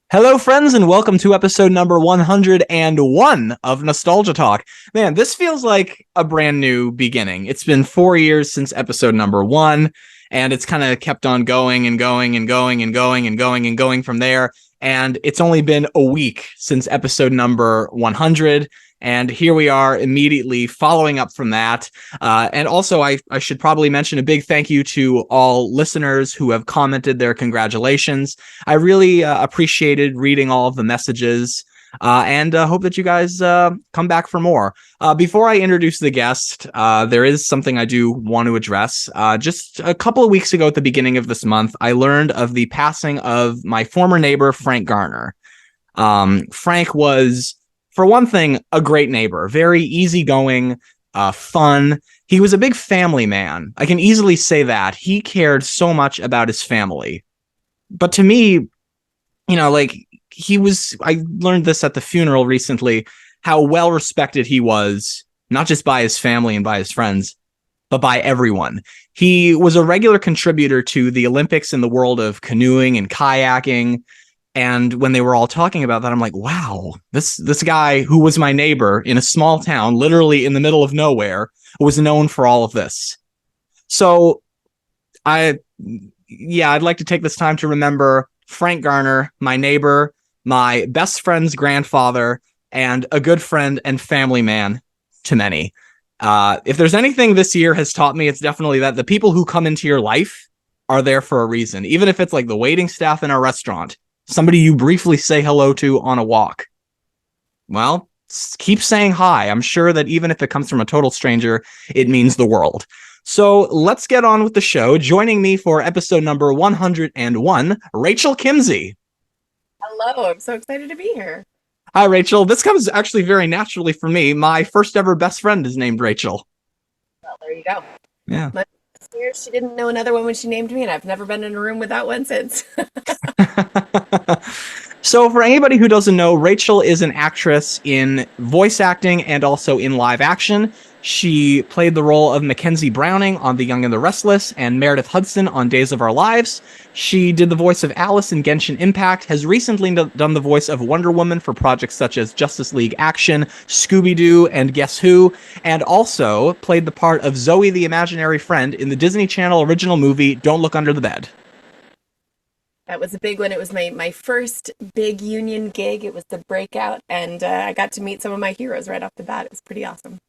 Hello, friends, and welcome to episode number 101 of Nostalgia Talk. Man, this feels like a brand new beginning. It's been 4 years since episode number one, and it's kind of kept on going and going and going and going and going and going from there. And it's only been a week since episode number 100. And here we are immediately following up from that. And also, I should probably mention a big thank you to all listeners who have commented their congratulations. I really appreciated reading all of the messages and hope that you guys come back for more. Before I introduce the guest, there is something I do want to address. Just a couple of weeks ago at the beginning of this month, I learned of the passing of my former neighbor, Frank Garner. Frank was, for one thing, a great neighbor, very easygoing, fun. He was a big family man. I can easily say that. He cared so much about his family. But to me, I learned this at the funeral recently, how well respected he was, not just by his family and by his friends, but by everyone. He was a regular contributor to the Olympics in the world of canoeing and kayaking. And when they were all talking about that, I'm like, wow, this guy who was my neighbor in a small town, literally in the middle of nowhere, was known for all of this. So I'd like to take this time to remember Frank Garner, my neighbor, my best friend's grandfather, and a good friend and family man to many. If there's anything this year has taught me, it's definitely that the people who come into your life are there for a reason. Even if it's like the waiting staff in a restaurant, somebody you briefly say hello to on a walk. Well, keep saying hi. I'm sure that even if it comes from a total stranger, it means the world. So let's get on with the show. Joining me for episode number 101, Rachel Kimsey. Hello, I'm so excited to be here. Hi, Rachel. This comes actually very naturally for me. My first ever best friend is named Rachel. Well, there you go. Yeah. My sister, she didn't know another one when she named me, and I've never been in a room without one since. So for anybody who doesn't know, Rachel is an actress in voice acting and also in live action. She played the role of Mackenzie Browning on The Young and the Restless and Meredith Hudson on Days of Our Lives. She did the voice of Alice in Genshin Impact, has recently done the voice of Wonder Woman for projects such as Justice League Action, Scooby Doo, and Guess Who, and also played the part of Zoe the Imaginary Friend in the Disney Channel original movie Don't Look Under the Bed. That was a big one. It was my first big union gig. It was the breakout, and I got to meet some of my heroes right off the bat. It was pretty awesome.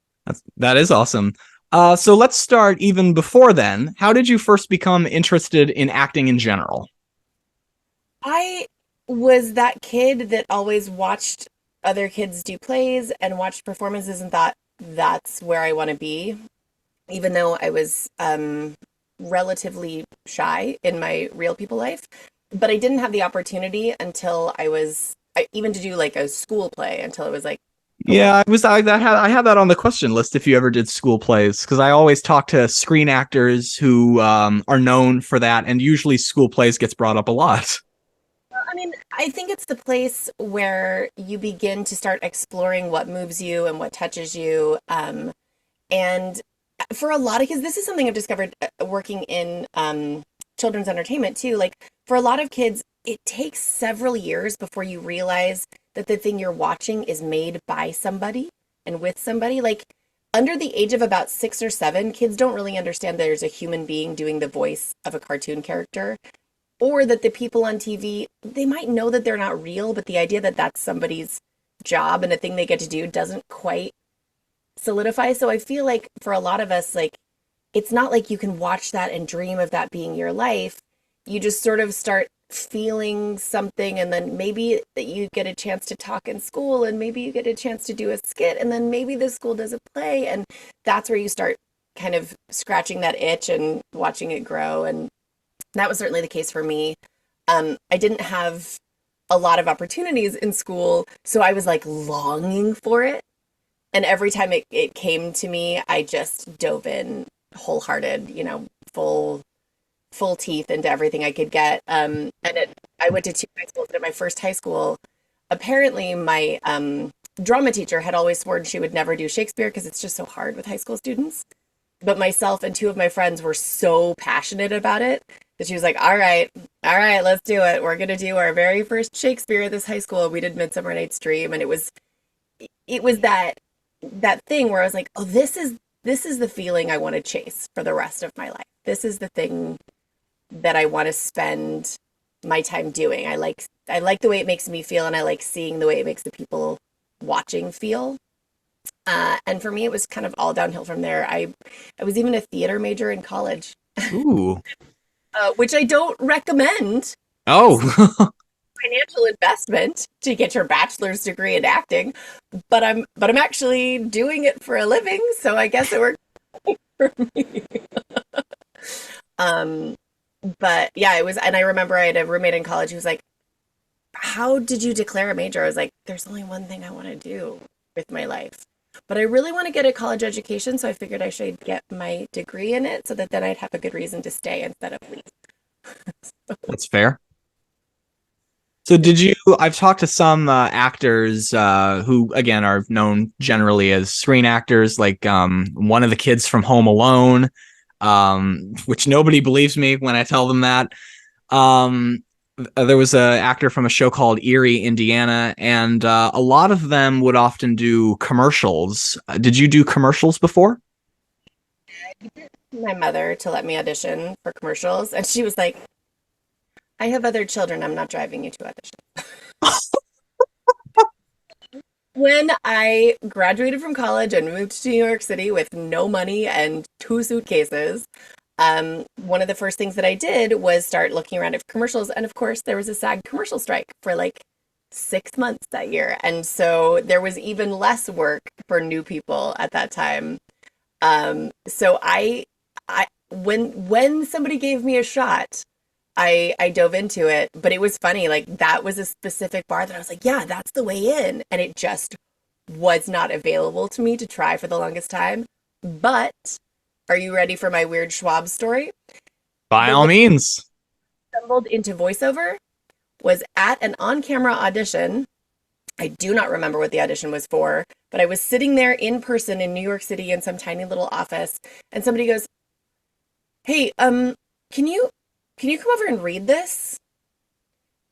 That is awesome. So let's start even before then. How did you first become interested in acting in general? I was that kid that always watched other kids do plays and watched performances and thought that's where I want to be, even though I was relatively shy in my real people life. But I didn't have the opportunity until even to do like a school play until I was like, Yeah, I had that on the question list if you ever did school plays, because I always talk to screen actors who are known for that, and usually school plays gets brought up a lot. I mean, I think it's the place where you begin to start exploring what moves you and what touches you. And for a lot of kids, this is something I've discovered working in children's entertainment too. Like for a lot of kids, it takes several years before you realize that the thing you're watching is made by somebody and with somebody. Like under the age of about 6 or 7, kids don't really understand there's a human being doing the voice of a cartoon character, or that the people on TV, they might know that they're not real, but the idea that that's somebody's job and a thing they get to do doesn't quite solidify. So I feel like for a lot of us, like it's not like you can watch that and dream of that being your life. You just sort of start feeling something, and then maybe that you get a chance to talk in school, and maybe you get a chance to do a skit, and then maybe the school does a play, and that's where you start kind of scratching that itch and watching it grow. And that was certainly the case for me. I didn't have a lot of opportunities in school, so I was like longing for it. And every time it came to me, I just dove in wholehearted, full teeth into everything I could get. I went to 2 high schools, and at my first high school, apparently my drama teacher had always sworn she would never do Shakespeare because it's just so hard with high school students. But myself and two of my friends were so passionate about it So she was like, all right, let's do it. We're gonna do our very first Shakespeare at this high school. We did Midsummer Night's Dream, and it was that thing where I was like, oh, this is the feeling I want to chase for the rest of my life. This is the thing that I want to spend my time doing. I like the way it makes me feel, and I like seeing the way it makes the people watching feel. And for me, it was kind of all downhill from there. I was even a theater major in college, Ooh. which I don't recommend. Oh. Financial investment to get your bachelor's degree in acting, but I'm actually doing it for a living, so I guess it worked for me. Um, but yeah, it was, and I remember I had a roommate in college who was like, "How did you declare a major?" I was like, "There's only one thing I want to do with my life." But I really want to get a college education, so I figured I should get my degree in it so that then I'd have a good reason to stay instead of leave. That's fair. So I've talked to some actors who, again, are known generally as screen actors, like one of the kids from Home Alone, which nobody believes me when I tell them that. Um, there was an actor from a show called Erie, Indiana, and a lot of them would often do commercials. Did you do commercials before? My mother to let me audition for commercials, and she was like, I have other children. I'm not driving you to audition. When I graduated from college and moved to New York City with no money and two suitcases, one of the first things that I did was start looking around at commercials. And of course, there was a SAG commercial strike for like 6 months that year. And so there was even less work for new people at that time. So when somebody gave me a shot, I dove into it, but it was funny. Like that was a specific bar that I was like, yeah, that's the way in. And it just was not available to me to try for the longest time. But are you ready for my weird Schwab story? By The all way means. I stumbled into voiceover was at an on-camera audition. I do not remember what the audition was for, but I was sitting there in person in New York City in some tiny little office, and somebody goes, "Hey, can you come over and read this?"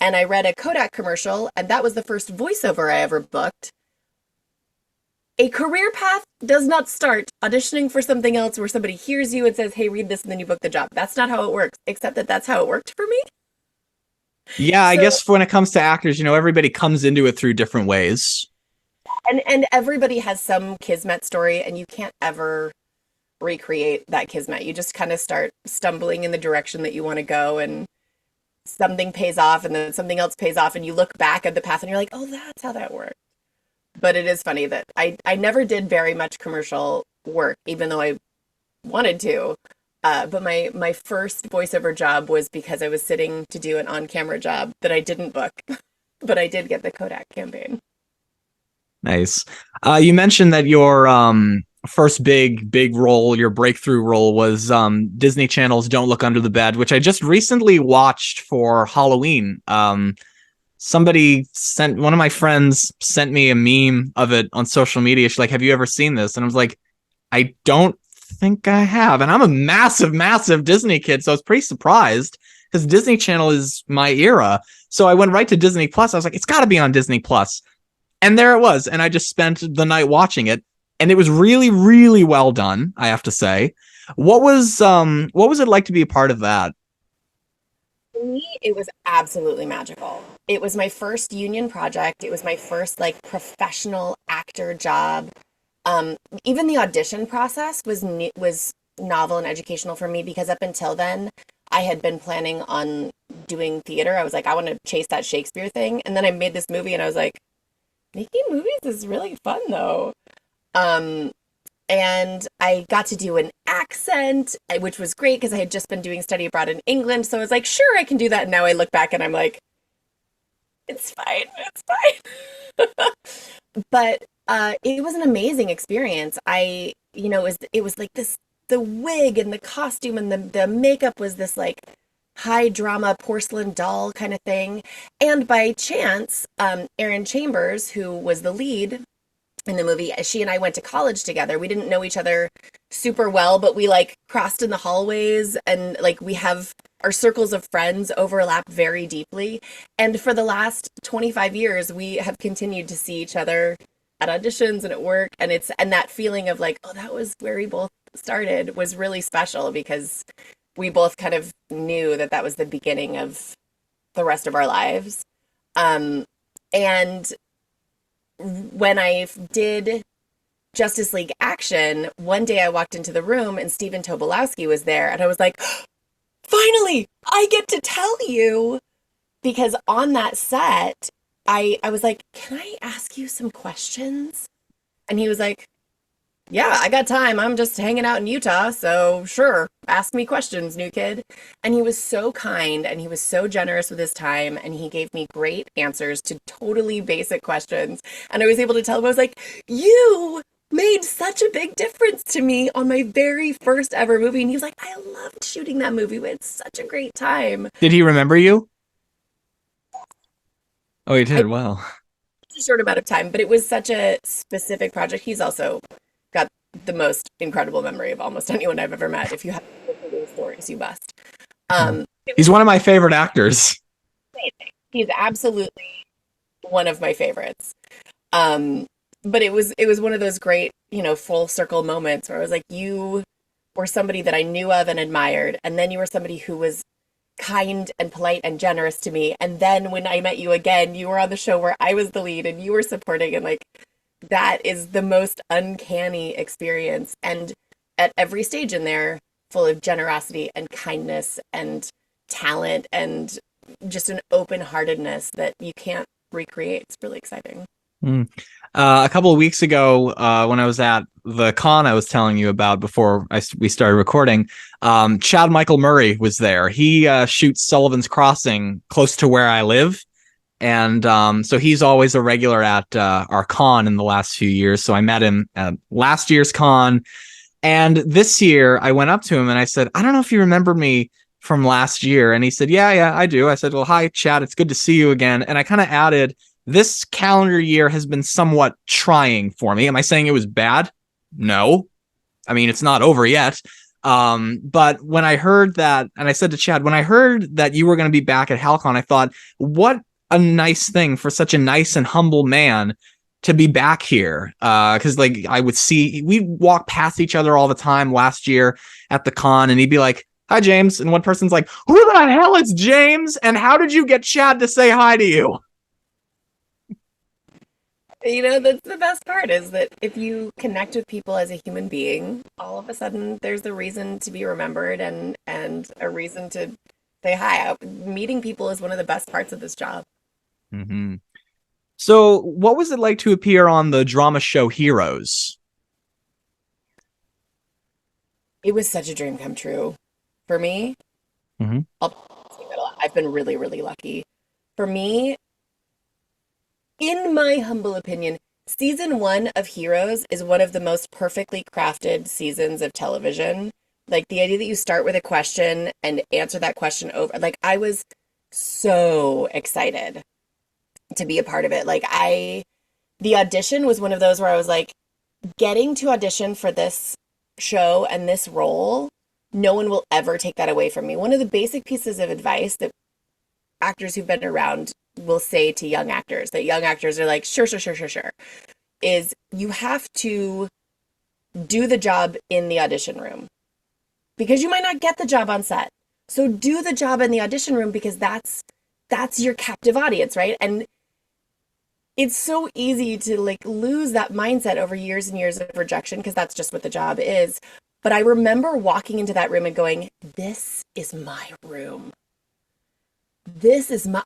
And I read a Kodak commercial, and that was the first voiceover I ever booked. A career path does not start auditioning for something else where somebody hears you and says, "Hey, read this," and then you book the job. That's not how it works, except that that's how it worked for me. Yeah, I So, guess when it comes to actors, everybody comes into it through different ways. and everybody has some kismet story, and you can't ever recreate that kismet. You just kind of start stumbling in the direction that you want to go, and something pays off, and then something else pays off, and you look back at the path and you're like, oh, that's how that worked. But it is funny that I never did very much commercial work, even though I wanted to. But my first voiceover job was because I was sitting to do an on-camera job that I didn't book, but I did get the Kodak campaign. Nice. You mentioned that your first big role, your breakthrough role, was Disney Channel's Don't Look Under the Bed, which I just recently watched for Halloween. One of my friends sent me a meme of it on social media. She's like, "Have you ever seen this?" And I was like, "I don't think I have." And I'm a massive Disney kid, so I was pretty surprised because Disney Channel is my era. So I went right to Disney Plus. I was like, it's got to be on Disney Plus. And there it was. And I just spent the night watching it. And it was really well done, I have to say. What was it like to be a part of that? For me, it was absolutely magical. It was my first union project. It was my first like professional actor job. Even the audition process was novel and educational for me because up until then, I had been planning on doing theater. I was like, I want to chase that Shakespeare thing. And then I made this movie and I was like, making movies is really fun though. Um, and I got to do an accent, which was great because I had just been doing study abroad in England. So I was like, sure, I can do that. And now I look back and I'm like, it's fine, it's fine. But it was an amazing experience. It was like this, the wig and the costume and the makeup was this like high drama porcelain doll kind of thing. And by chance, Erin Chambers, who was the lead in the movie, she and I went to college together. We didn't know each other super well, but we like crossed in the hallways and like we have our circles of friends overlap very deeply. And for the last 25 years, we have continued to see each other at auditions and at work. And that feeling of like, oh, that was where we both started was really special because we both kind of knew that that was the beginning of the rest of our lives. And when I did Justice League Action, one day I walked into the room and Stephen Tobolowsky was there. And I was like, finally, I get to tell you. Because on that set, I was like, can I ask you some questions? And he was like, yeah, I got time. I'm just hanging out in Utah. So sure, ask me questions, new kid. And he was so kind and he was so generous with his time. And he gave me great answers to totally basic questions. And I was able to tell him, I was like, you made such a big difference to me on my very first ever movie. And he was like, I loved shooting that movie. We had such a great time. Did he remember you? Oh, he did. Wow. A short amount of time, but it was such a specific project. He's also got the most incredible memory of almost anyone I've ever met. If you have stories, you must. He's one of my favorite actors. He's absolutely one of my favorites. But it was one of those great, full circle moments where I was like, you were somebody that I knew of and admired, and then you were somebody who was kind and polite and generous to me. And then when I met you again, you were on the show where I was the lead and you were supporting, and like that is the most uncanny experience. And at every stage in there, full of generosity and kindness and talent and just an open-heartedness that you can't recreate. It's really exciting. A couple of weeks ago, when I was at the con I was telling you about before we started recording, Chad Michael Murray was there. He shoots Sullivan's Crossing close to where I live. And so he's always a regular at our con in the last few years. So I met him at last year's con. And this year I went up to him and I said, I don't know if you remember me from last year. And he said, yeah, I do. I said, well, hi, Chad. It's good to see you again. And I kind of added, this calendar year has been somewhat trying for me. Am I saying it was bad? No. I mean, it's not over yet. But when I heard that, and I said to Chad, when I heard that you were going to be back at HalCon, I thought, what a nice thing for such a nice and humble man to be back here. Because like we'd walk past each other all the time last year at the con, and he'd be like, hi, James. And one person's like, who the hell is James? And how did you get Chad to say hi to you? That's the best part is that if you connect with people as a human being, all of a sudden there's a reason to be remembered and a reason to say hi. Meeting people is one of the best parts of this job. Mm-hmm. So what was it like to appear on the drama show Heroes? It was such a dream come true for me. Mm-hmm. I've been really, really lucky. For me, in my humble opinion, season 1 of Heroes is one of the most perfectly crafted seasons of television. Like the idea that you start with a question and answer that question over. Like I was so excited to be a part of it. The audition was one of those where I was like, getting to audition for this show and this role, no one will ever take that away from me. One of the basic pieces of advice that actors who've been around will say to young actors, that young actors are like, sure, is you have to do the job in the audition room because you might not get the job on set. So do the job in the audition room because that's your captive audience, right? And it's so easy to like lose that mindset over years and years of rejection because that's just what the job is. But I remember walking into that room and going, this is my room.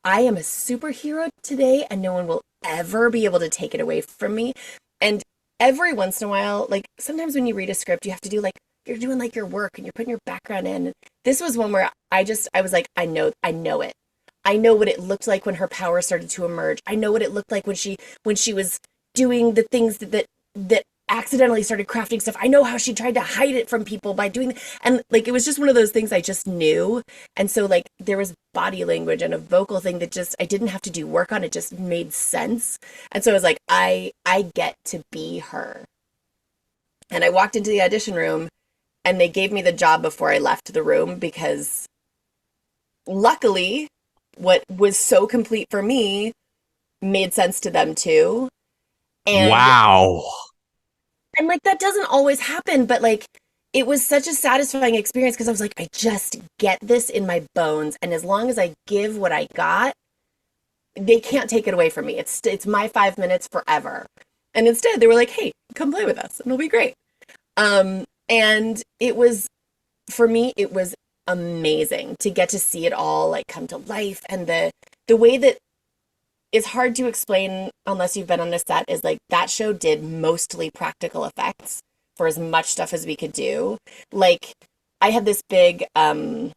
I am a superhero today and no one will ever be able to take it away from me. And every once in a while, like sometimes when you read a script, you have to do like, you're doing like your work and you're putting your background in. This was one where I was like, I know it. I know what it looked like when her power started to emerge. I know what it looked like when she was doing the things that accidentally started crafting stuff. I know how she tried to hide it from people by doing, and like, it was just one of those things I just knew. And so like there was body language and a vocal thing that just, I didn't have to do work on. It just made sense. And so I was like, I get to be her. And I walked into the audition room and they gave me the job before I left the room because luckily, what was so complete for me made sense to them too. Wow. And like that doesn't always happen, but like it was such a satisfying experience because I was like, I just get this in my bones. And as long as I give what I got, they can't take it away from me. It's my 5 minutes forever. And instead they were like, hey, come play with us and it'll be great. And it was, for me, it was amazing to get to see it all like come to life. And the way that is hard to explain unless you've been on a set is like that show did mostly practical effects for as much stuff as we could do. Like I had this big what's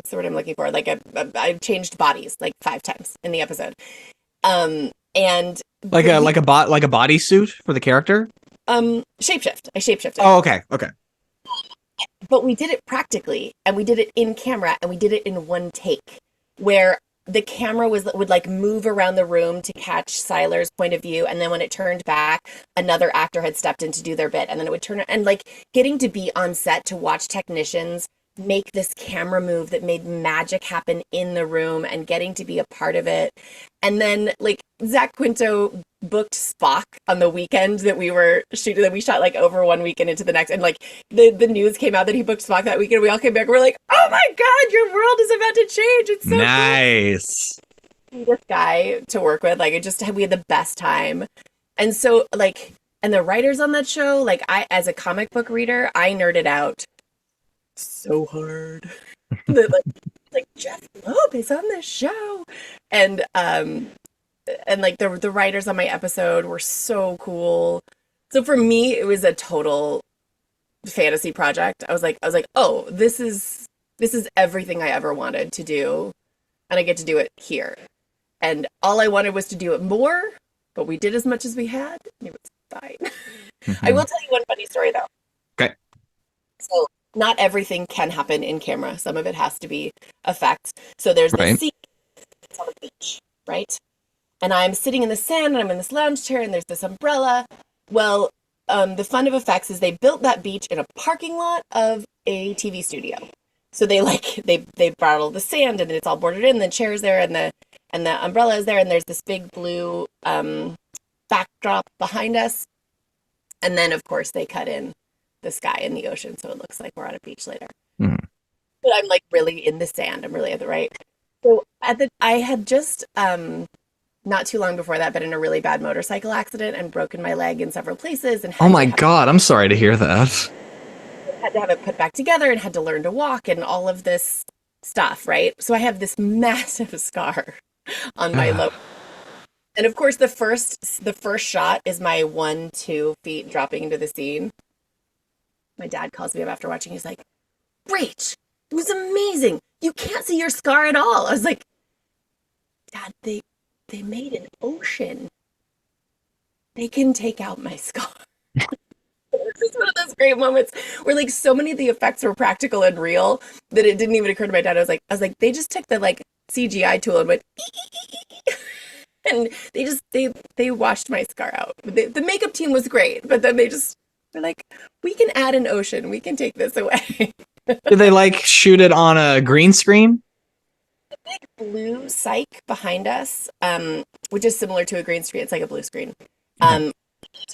the word I'm looking for? Like I changed bodies like 5 times in the episode. And like a bodysuit for the character? Shapeshift. I shapeshifted. Oh, okay. Okay. But we did it practically and we did it in camera and we did it in one take where the camera would like move around the room to catch Siler's point of view, and then when it turned back, another actor had stepped in to do their bit, and then it would turn, and like getting to be on set to watch technicians make this camera move that made magic happen in the room and getting to be a part of it. And then like Zach Quinto booked Spock on the weekend that we were shooting, that we shot like over one weekend into the next, and like the news came out that he booked Spock that weekend. We all came back, we're like, oh my god, your world is about to change. It's so nice. Cool. This guy to work with, like we had the best time. And so like, and the writers on that show, like I, as a comic book reader, I nerded out so hard. like Jeff Loeb is on this show, and like the writers on my episode were so cool. So for me, it was a total fantasy project. I was like, oh, this is everything I ever wanted to do, and I get to do it here. And all I wanted was to do it more, but we did as much as we had. It was fine. Mm-hmm. I will tell you one funny story though. Okay. So not everything can happen in camera. Some of it has to be effects. So there's the scene on the beach, right? And I'm sitting in the sand and I'm in this lounge chair and there's this umbrella. Well, the fun of effects is they built that beach in a parking lot of a TV studio. So they brought all the sand and it's all boarded in, the chair's there and the umbrella is there, and there's this big blue backdrop behind us. And then of course they cut in the sky and the ocean, so it looks like we're on a beach later. Mm. But I'm like really in the sand. I'm really at the right. So I had just not too long before that been in a really bad motorcycle accident and broken my leg in several places. And oh my god, I'm sorry to hear that. Had to have it put back together and had to learn to walk and all of this stuff, right? So I have this massive scar on my lower. And of course, the first shot is my 1-2 feet dropping into the scene. My dad calls me up after watching. He's like, Rach, it was amazing. You can't see your scar at all. I was like, Dad, they made an ocean. They can take out my scar. It's just one of those great moments where like so many of the effects were practical and real that it didn't even occur to my dad. I was like, they just took the like CGI tool and went and they washed my scar out. The makeup team was great, but then they just were like, we can add an ocean. We can take this away. Did they like shoot it on a green screen? The big blue cyc behind us, which is similar to a green screen. It's like a blue screen.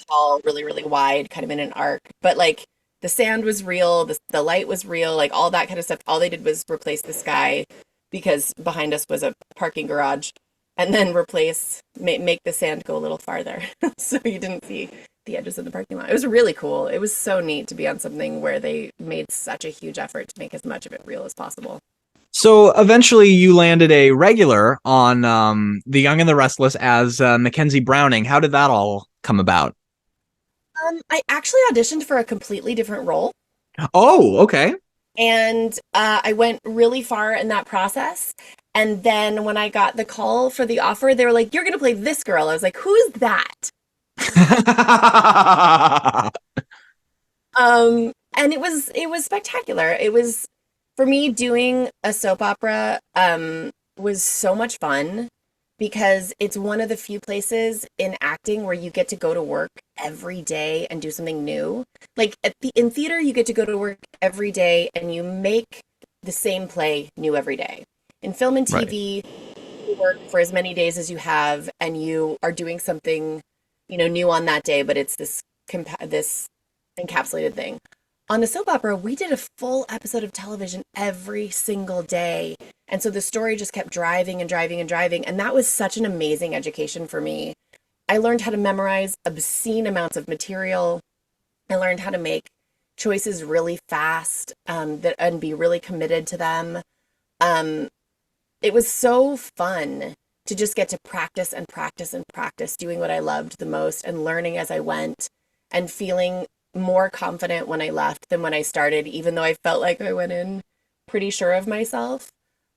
Tall, really, really wide, kind of in an arc. But like the sand was real, the light was real, like all that kind of stuff. All they did was replace the sky because behind us was a parking garage, and then make the sand go a little farther so you didn't see the edges of the parking lot. It was really cool. It was so neat to be on something where they made such a huge effort to make as much of it real as possible. So eventually you landed a regular on The Young and the Restless as Mackenzie Browning. How did that all come about? I actually auditioned for a completely different role. Oh, okay. And I went really far in that process. And then when I got the call for the offer, they were like, you're going to play this girl. I was like, who is that? And it was spectacular. It was, for me, doing a soap opera was so much fun because it's one of the few places in acting where you get to go to work every day and do something new. Like in theater, you get to go to work every day and you make the same play new every day. In film and TV, you work for as many days as you have, and you are doing something, new on that day, but it's this encapsulated thing. On a soap opera, we did a full episode of television every single day. And so the story just kept driving and driving and driving. And that was such an amazing education for me. I learned how to memorize obscene amounts of material. I learned how to make choices really fast, and be really committed to them. It was so fun to just get to practice and practice and practice doing what I loved the most and learning as I went and feeling more confident when I left than when I started, even though I felt like I went in pretty sure of myself.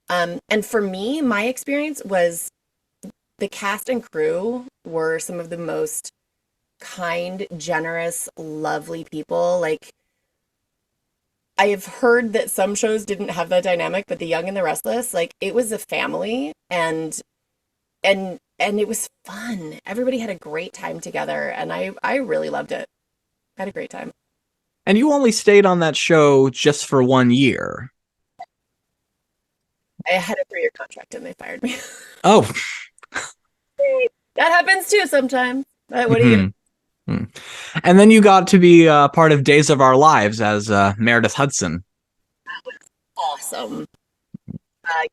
And for me, my experience was the cast and crew were some of the most kind, generous, lovely people. Like, I have heard that some shows didn't have that dynamic, but The Young and the Restless, like, it was a family, and it was fun. Everybody had a great time together, and I really loved it. I had a great time. And you only stayed on that show just for 1 year. I had a 3-year contract and they fired me. Oh. That happens too sometimes. What are you gonna do? And then you got to be part of Days of Our Lives as Meredith Hudson. That was awesome.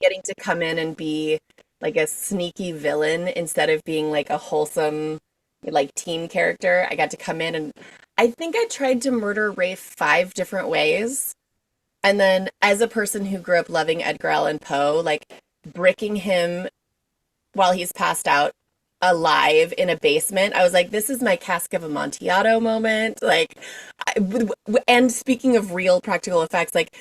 Getting to come in and be like a sneaky villain instead of being like a wholesome, like, teen character. I got to come in, and I think I tried to murder Rafe 5 different ways. And then, as a person who grew up loving Edgar Allan Poe, like, bricking him while he's passed out alive in a basement, I was like, this is my Cask of Amontillado moment. Like, and speaking of real practical effects, like,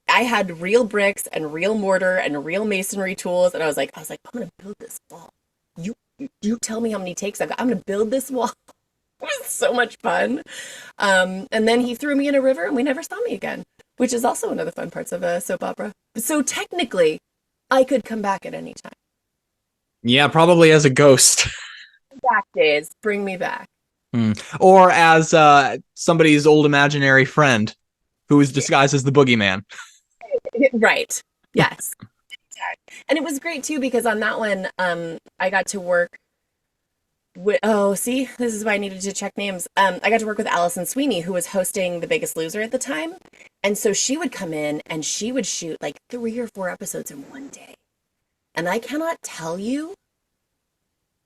I had real bricks and real mortar and real masonry tools, and I was like, I'm gonna build this wall. You tell me how many takes I've got. I'm gonna build this wall. It was so much fun. And then he threw me in a river, and we never saw me again, which is also one of the fun parts of a soap opera. So technically, I could come back at any time. Yeah, probably as a ghost. Back days, bring me back. Or as somebody's old imaginary friend who is disguised as the boogeyman. Right. Yes. And it was great too, because on that one, I got to work with, this is why I needed to check names. I got to work with Alison Sweeney, who was hosting The Biggest Loser at the time. And so she would come in and she would shoot like 3 or 4 episodes in one day. And I cannot tell you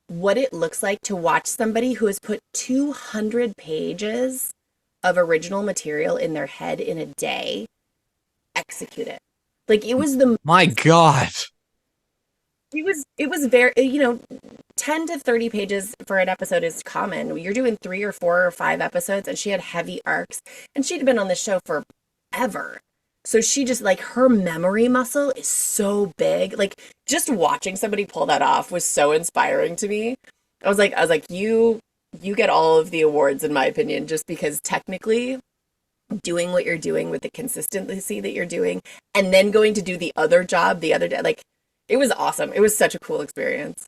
what it looks like to watch somebody who has put 200 pages of original material in their head in a day execute it. Like, it was my God. It was very, 10 to 30 pages for an episode is common. You're doing 3 or 4 or 5 episodes, and she had heavy arcs, and she'd been on the show forever. So she just, like, her memory muscle is so big. Like, just watching somebody pull that off was so inspiring to me. I was like, you get all of the awards, in my opinion, just because technically doing what you're doing with the consistency that you're doing, and then going to do the other job the other day, like, it was awesome. It was such a cool experience.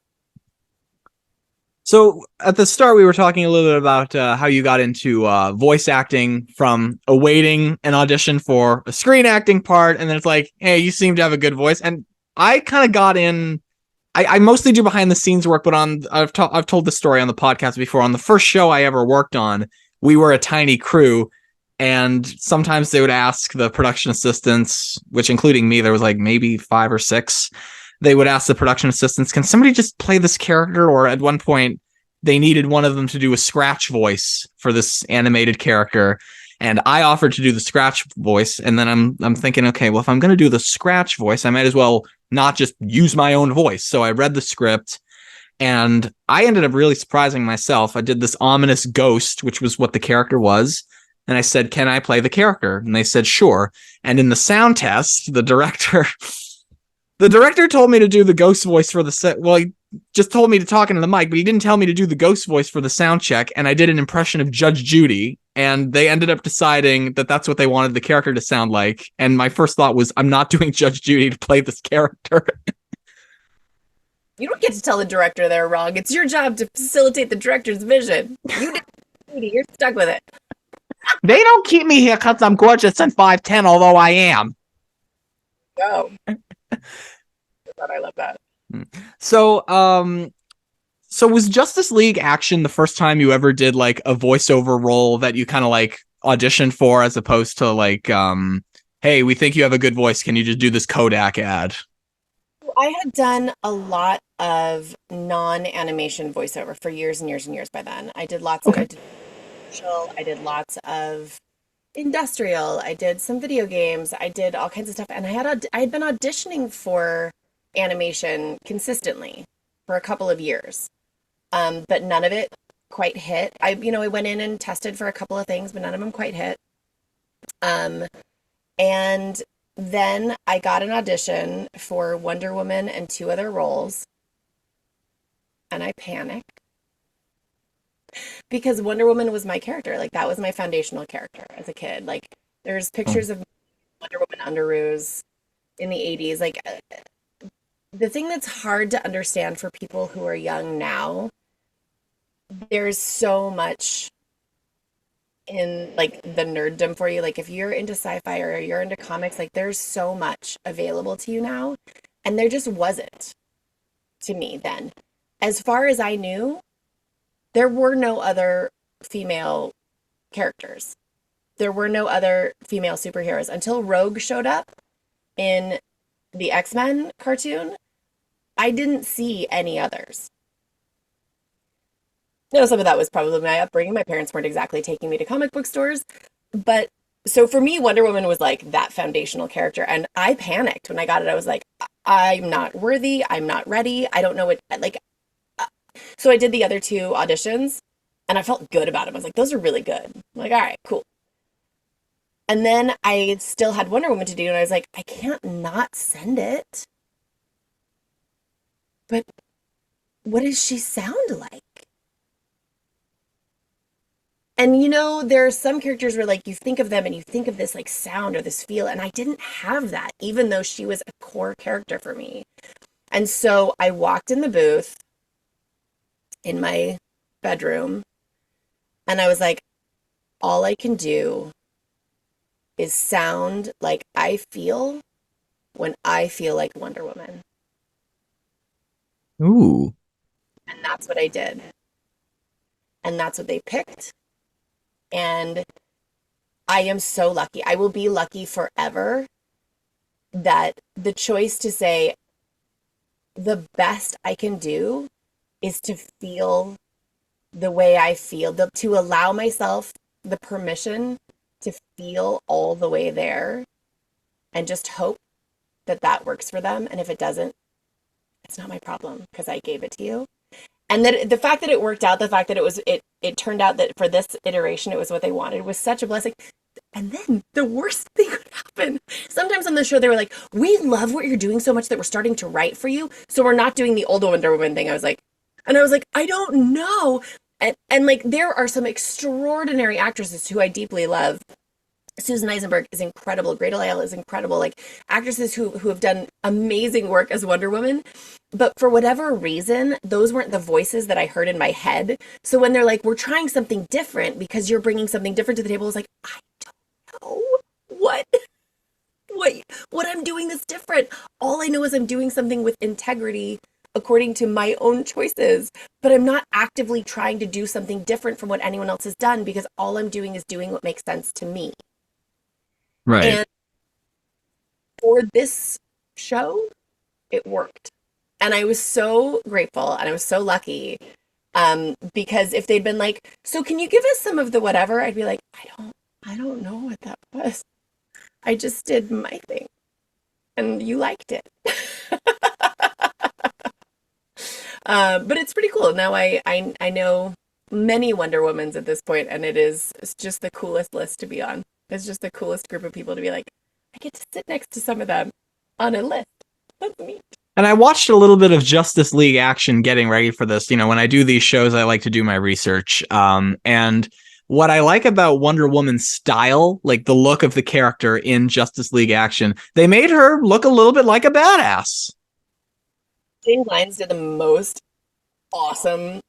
So at the start, we were talking a little bit about how you got into voice acting from awaiting an audition for a screen acting part. And then it's like, hey, you seem to have a good voice. And I kind of got in. I mostly do behind the scenes work, but I've told this story on the podcast before. On the first show I ever worked on, we were a tiny crew. And sometimes they would ask the production assistants, which including me, there was like maybe 5 or 6. They would ask the production assistants, can somebody just play this character? Or at one point, they needed one of them to do a scratch voice for this animated character. And I offered to do the scratch voice. And then I'm thinking, okay, well, if I'm going to do the scratch voice, I might as well not just use my own voice. So I read the script, and I ended up really surprising myself. I did this ominous ghost, which was what the character was. And I said, can I play the character? And they said, sure. And in the sound test, the director told me to do the ghost voice for the set. Well, he just told me to talk into the mic, but he didn't tell me to do the ghost voice for the sound check. And I did an impression of Judge Judy, and they ended up deciding that that's what they wanted the character to sound like. And my first thought was, I'm not doing Judge Judy to play this character. You don't get to tell the director they're wrong. It's your job to facilitate the director's vision. You did Judy. You're stuck with it. They don't keep me here because I'm gorgeous and 5'10", although I am. go. I love that. So, so was Justice League Action the first time you ever did like a voiceover role that you kind of like auditioned for, as opposed to like, hey, we think you have a good voice, can you just do this Kodak ad? I had done a lot of non-animation voiceover for years and years and years by then. I did lots of, Okay. I did commercial, I did lots of industrial, I did some video games, I did all kinds of stuff, and I had been auditioning for animation consistently for a couple of years. But none of it quite hit. I went in and tested for a couple of things, but none of them quite hit. Um, and then I got an audition for Wonder Woman and two other roles, and I panicked because Wonder Woman was my character. Like that was my foundational character as a kid. Like there's Oh. pictures of Wonder Woman underoos in the 80s. Like the thing that's hard to understand for people who are young now, there's so much in like the nerddom for you. Like if you're into sci-fi or you're into comics, like there's so much available to you now. And there just wasn't to me then. As far as I knew, there were no other female characters. There were no other female superheroes until Rogue showed up in the X-Men cartoon. I didn't see any others. No, some of that was probably my upbringing. My parents weren't exactly taking me to comic book stores. But so for me, Wonder Woman was like that foundational character. And I panicked when I got it. I was like, I'm not worthy. I'm not ready. I don't know what, like, so I did the other two auditions and I felt good about them. I was like, those are really good. I'm like, all right, cool. And then I still had Wonder Woman to do. And I was like, I can't not send it. But what does she sound like? And there are some characters where like you think of them and you think of this like sound or this feel, and I didn't have that, even though she was a core character for me. And so I walked in the booth in my bedroom and I was like, all I can do is sound like I feel when I feel like Wonder Woman. Ooh. And that's what I did. And that's what they picked. And I am so lucky. I will be lucky forever that the choice to say the best I can do is to feel the way I feel, to allow myself the permission to feel all the way there and just hope that that works for them. And if it doesn't, it's not my problem because I gave it to you. And that the fact that it worked out, the fact that it turned out that for this iteration it was what they wanted was such a blessing. And then the worst thing would happen. Sometimes on the show they were like, "We love what you're doing so much that we're starting to write for you, so we're not doing the old Wonder Woman thing." I was like, I don't know. And like there are some extraordinary actresses who I deeply love. Susan Eisenberg is incredible. Gretel Isle is incredible. Like actresses who have done amazing work as Wonder Woman. But for whatever reason, those weren't the voices that I heard in my head. So when they're like, we're trying something different because you're bringing something different to the table, I was like, I don't know what I'm doing that's different. All I know is I'm doing something with integrity according to my own choices, but I'm not actively trying to do something different from what anyone else has done because all I'm doing is doing what makes sense to me. Right. And for this show, it worked. And I was so grateful and I was so lucky. Because if they'd been like, so can you give us some of the whatever? I'd be like, I don't know what that was. I just did my thing. And you liked it. But it's pretty cool. Now I know many Wonder Womans at this point, and it's just the coolest list to be on. It's just the coolest group of people to be like, I get to sit next to some of them on a list. That's neat. And I watched a little bit of Justice League Action getting ready for this. When I do these shows, I like to do my research. And what I like about Wonder Woman's style, like the look of the character in Justice League Action, they made her look a little bit like a badass. Jane Lyons did the most awesome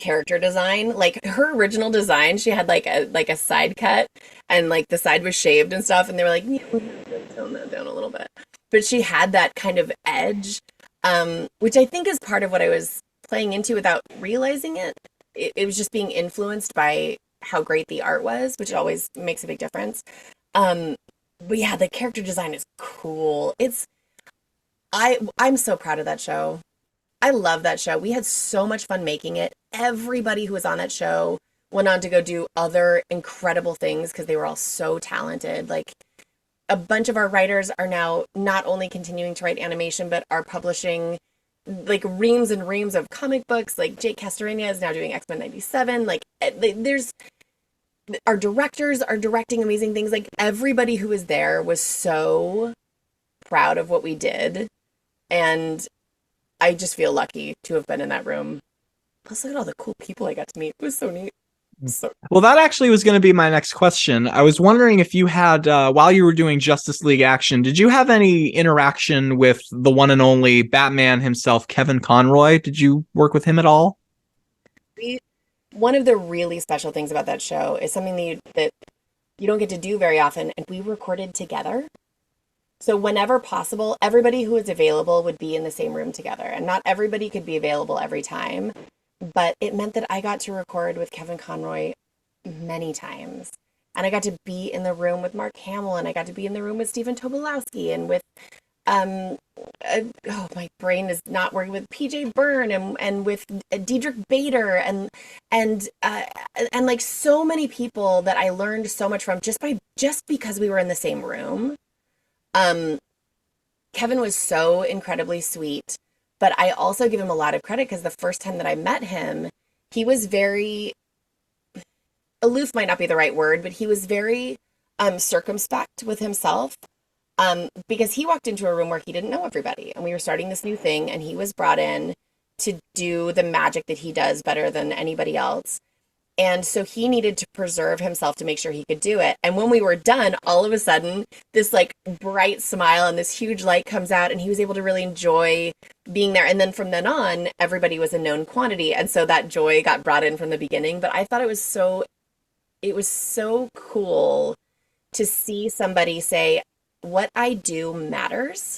character design. Like her original design, she had like a side cut and like the side was shaved and stuff, and they were like, yeah, we're gonna tone that down a little bit. but she had that kind of edge, which I think is part of what I was playing into without realizing it. It was just being influenced by how great the art was, which always makes a big difference. Um, but yeah, the character design is cool. I'm so proud of that show. I love that show. We had so much fun making it. Everybody who was on that show went on to go do other incredible things because they were all so talented. Like a bunch of our writers are now not only continuing to write animation, but are publishing like reams and reams of comic books. Like Jake Castorena is now doing X-Men 97. Like there's our directors are directing amazing things. Like everybody who was there was so proud of what we did. And I just feel lucky to have been in that room. Plus, look at all the cool people I got to meet. It was so neat. Well, that actually was going to be my next question. I was wondering if you had, while you were doing Justice League Action, did you have any interaction with the one and only Batman himself, Kevin Conroy? Did you work with him at all? One of the really special things about that show is something that you don't get to do very often, and we recorded together. So whenever possible, everybody who was available would be in the same room together, and not everybody could be available every time. But it meant that I got to record with Kevin Conroy many times. And I got to be in the room with Mark Hamill, and I got to be in the room with Stephen Tobolowsky and with, my brain is not working, with PJ Byrne and with Diedrich Bader and like so many people that I learned so much from just because we were in the same room. Kevin was so incredibly sweet. But I also give him a lot of credit because the first time that I met him, he was very aloof, might not be the right word, but he was very circumspect with himself, because he walked into a room where he didn't know everybody, and we were starting this new thing, and he was brought in to do the magic that he does better than anybody else. And so he needed to preserve himself to make sure he could do it. And when we were done, all of a sudden, this like bright smile and this huge light comes out, and he was able to really enjoy being there. And then from then on, everybody was a known quantity. And so that joy got brought in from the beginning. But I thought it was so cool to see somebody say, what I do matters.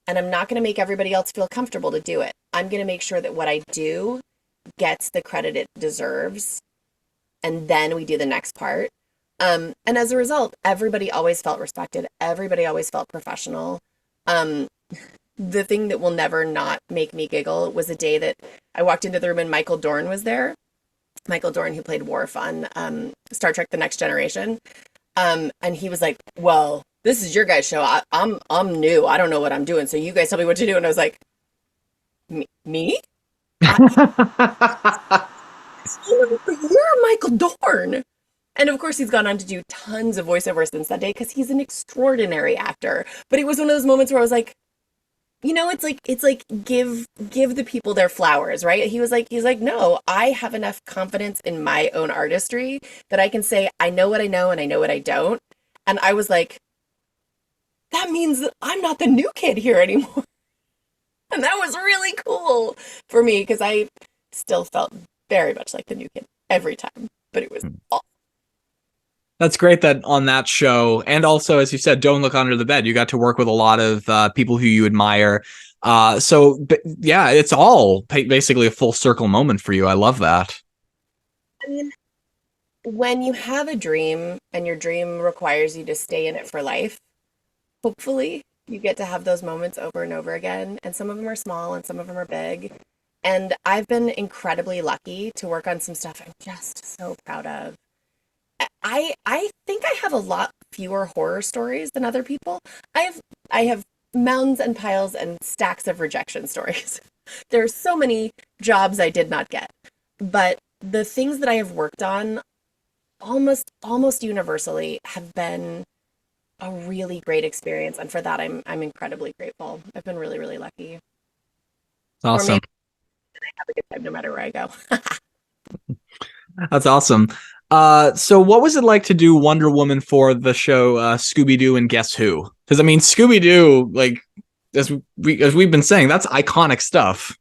And I'm not going to make everybody else feel comfortable to do it. I'm going to make sure that what I do gets the credit it deserves. And then we do the next part. And as a result, everybody always felt respected. Everybody always felt professional. The thing that will never not make me giggle was a day that I walked into the room and Michael Dorn was there. Michael Dorn, who played Worf on Star Trek: The Next Generation. And he was like, well, this is your guys' show. I'm new. I don't know what I'm doing. So you guys tell me what to do. And I was like, me? You're Michael Dorn. And of course, he's gone on to do tons of voiceover since that day because he's an extraordinary actor. But it was one of those moments where I was like, it's like give the people their flowers, right? He's like, no, I have enough confidence in my own artistry that I can say I know what I know and I know what I don't. And I was like, that means that I'm not the new kid here anymore. And that was really cool for me because I still felt very much like the new kid every time, but it was awesome. That's great that on that show, and also, as you said, Don't Look Under the Bed, you got to work with a lot of people who you admire. Yeah, it's all basically a full circle moment for you. I love that. I mean, when you have a dream and your dream requires you to stay in it for life, hopefully you get to have those moments over and over again. And some of them are small and some of them are big. And I've been incredibly lucky to work on some stuff I'm just so proud of. I think I have a lot fewer horror stories than other people. I have mounds and piles and stacks of rejection stories. There are so many jobs I did not get. But the things that I have worked on almost universally have been a really great experience, and for that I'm incredibly grateful. I've been really, really lucky. Awesome. I have a good time no matter where I go. That's awesome. So what was it like to do Wonder Woman for the show Scooby Doo and Guess Who? Because I mean, Scooby Doo, like as we've been saying, that's iconic stuff.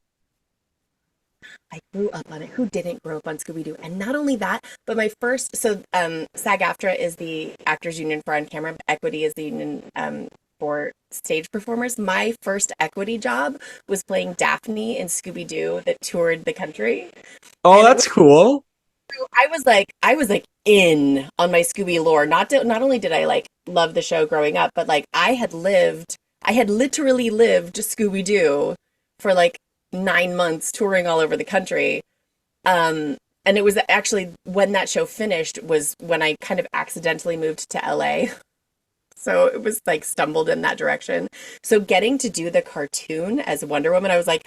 I grew up on it. Who didn't grow up on Scooby Doo? And not only that, but my first, SAG-AFTRA is the Actors Union for on camera. Equity is the union for stage performers. My first equity job was playing Daphne in Scooby Doo that toured the country. Oh, And that's cool. I was like in on my Scooby lore. Not only did I like love the show growing up, but like I had literally lived Scooby Doo for like 9 months touring all over the country. And it was actually when that show finished was when I kind of accidentally moved to LA. So it was like stumbled in that direction. So getting to do the cartoon as Wonder Woman, I was like,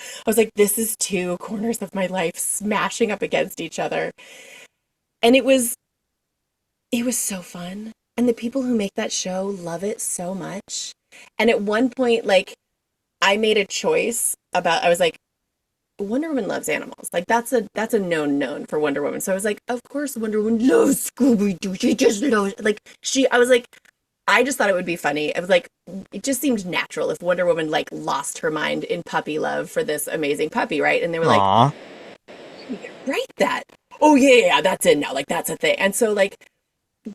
this is two corners of my life smashing up against each other. And it was so fun. And the people who make that show love it so much. And at one point, like, I made a choice I was like, Wonder Woman loves animals. Like that's a known for Wonder Woman. So I was like, of course Wonder Woman loves Scooby Doo. She just loves like I was like, I just thought it would be funny. I was like, it just seemed natural if Wonder Woman like lost her mind in puppy love for this amazing puppy, right? And they were like, Aw. write that. Oh yeah, that's it now. Like that's a thing. And so like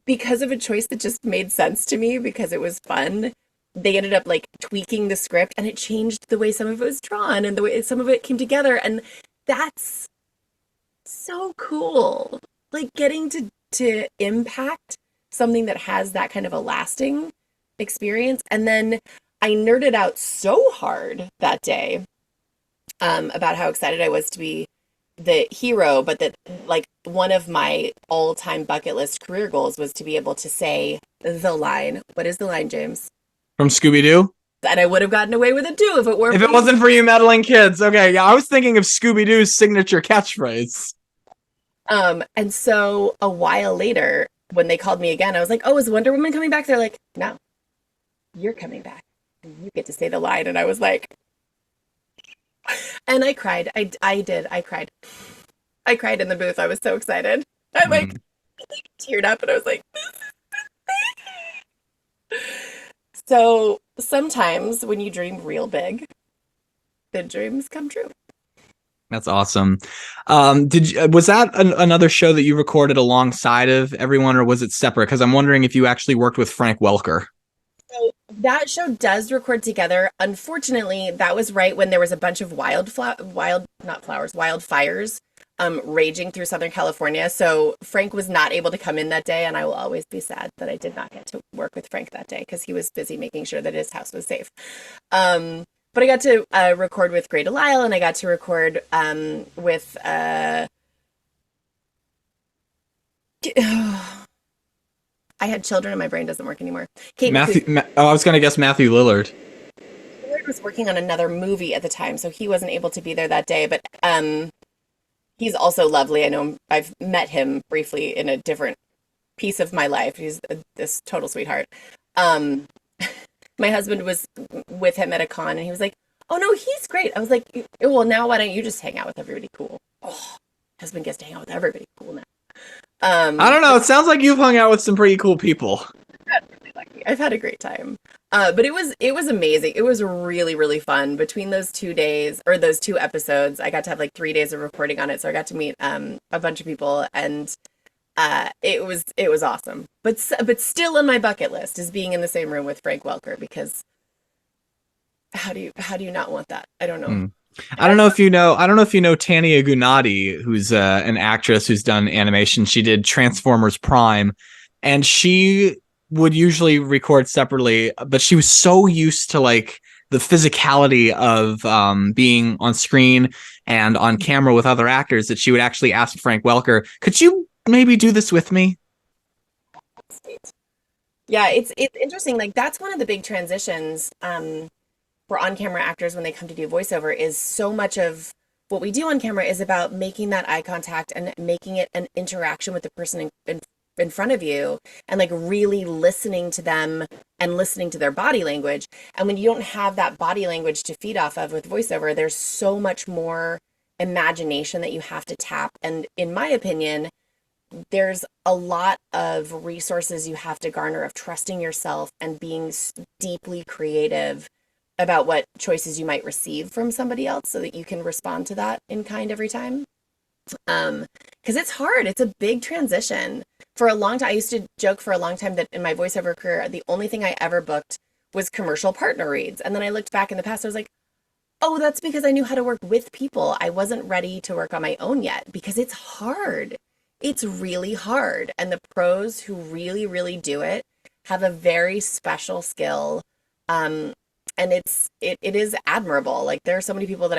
because of a choice that just made sense to me because it was fun, they ended up like tweaking the script and it changed the way some of it was drawn and the way some of it came together. And that's so cool. Like getting to impact something that has that kind of a lasting experience. And then I nerded out so hard that day about how excited I was to be the hero, but that like one of my all-time bucket list career goals was to be able to say the line. What is the line, James? From Scooby Doo? And I would have gotten away with it too if it weren't If it wasn't for you meddling kids. Okay, yeah, I was thinking of Scooby Doo's signature catchphrase. And so a while later, when they called me again, I was like, "Oh, is Wonder Woman coming back?" They're like, "No, you're coming back. You get to say the line." And I was like, and I cried. I did. I cried. I cried in the booth. I was so excited. I like teared up, and I was like, so sometimes when you dream real big, the dreams come true. That's awesome. Was that another show that you recorded alongside of everyone, or was it separate? Because I'm wondering if you actually worked with Frank Welker. So that show does record together. Unfortunately, that was right when there was a bunch of wildfires raging through Southern California. So Frank was not able to come in that day, and I will always be sad that I did not get to work with Frank that day because he was busy making sure that his house was safe. But I got to record with Grey Delisle, and I got to record with I had children and my brain doesn't work anymore. Kate I was going to guess Matthew Lillard. Lillard was working on another movie at the time, so he wasn't able to be there that day. But he's also lovely. I know I've met him briefly in a different piece of my life. He's this total sweetheart. My husband was with him at a con, and he was like, "Oh no, he's great." I was like, "Well, now why don't you just hang out with everybody cool?" Oh, husband gets to hang out with everybody cool now. I don't know. It sounds like you've hung out with some pretty cool people. Really lucky. I've had a great time. But it was amazing. It was really, really fun. Between those 2 days or those two episodes, I got to have like 3 days of recording on it. So I got to meet a bunch of people, and it was awesome. But still on my bucket list is being in the same room with Frank Welker, because how do you not want that? I don't know. I don't know if you know Tania Gunati, who's an actress who's done animation. She did Transformers Prime, and she would usually record separately, but she was so used to like the physicality of being on screen and on camera with other actors that she would actually ask Frank Welker, "Could you maybe do this with me?" Yeah, it's interesting. Like that's one of the big transitions for on-camera actors when they come to do voiceover, is so much of what we do on camera is about making that eye contact and making it an interaction with the person in front of you, and like really listening to them and listening to their body language. And when you don't have that body language to feed off of with voiceover, there's so much more imagination that you have to tap. And in my opinion, there's a lot of resources you have to garner of trusting yourself and being deeply creative about what choices you might receive from somebody else so that you can respond to that in kind every time. Because it's hard. It's a big transition. For a long time, I used to joke for a long time that in my voiceover career, the only thing I ever booked was commercial partner reads. And then I looked back in the past, I was like, oh, that's because I knew how to work with people. I wasn't ready to work on my own yet because it's hard. It's really hard. And the pros who really, really do it have a very special skill. And it is admirable. Like there are so many people that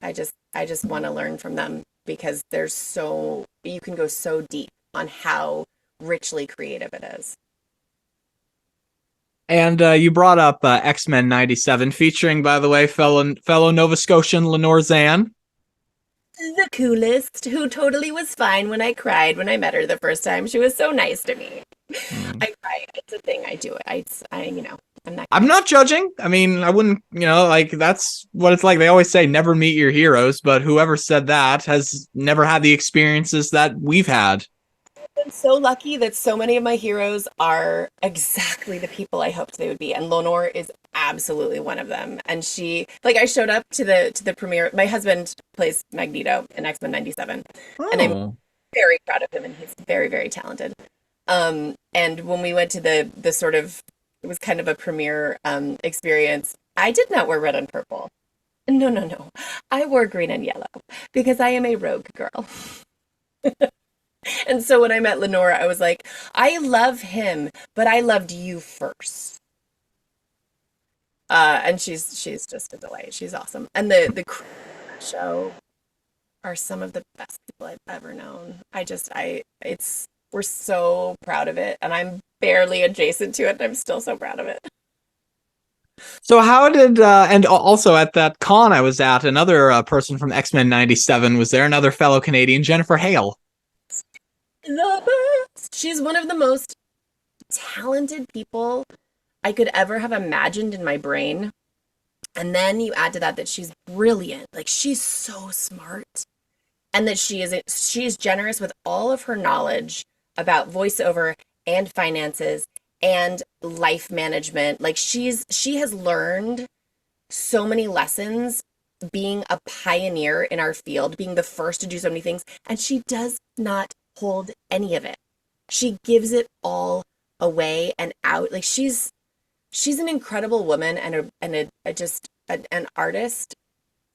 I just want to learn from them because you can go so deep on how richly creative it is. And you brought up X-Men 97, featuring, by the way, fellow Nova Scotian Lenore Zann. The coolest, who totally was fine when I cried when I met her the first time. She was so nice to me. I cry. It's a thing. I do it. I'm not judging. I mean, I wouldn't, like that's what it's like. They always say never meet your heroes, but whoever said that has never had the experiences that we've had. I'm so lucky that so many of my heroes are exactly the people I hoped they would be, and Lenore is absolutely one of them. And I showed up to the premiere. My husband plays Magneto in X-Men 97, and I'm very proud of him, and he's very, very talented. And when we went to the sort of, it was kind of a premiere experience, I did not wear red and purple. No, no, no. I wore green and yellow because I am a rogue girl. And so when I met Lenore, I was like, I love him, but I loved you first. And she's just a delight. She's awesome. And the crew of that show are some of the best people I've ever known. We're so proud of it, and I'm barely adjacent to it, and I'm still so proud of it. So how did, and also at that con I was at, another person from X-Men 97 was there, another fellow Canadian, Jennifer Hale. The best. She's one of the most talented people I could ever have imagined in my brain. And then you add to that she's brilliant. Like she's so smart. And that she is generous with all of her knowledge about voiceover and finances and life management. Like she has learned so many lessons being a pioneer in our field, being the first to do so many things, and she does not hold any of it. She gives it all away and out. Like she's an incredible woman and an artist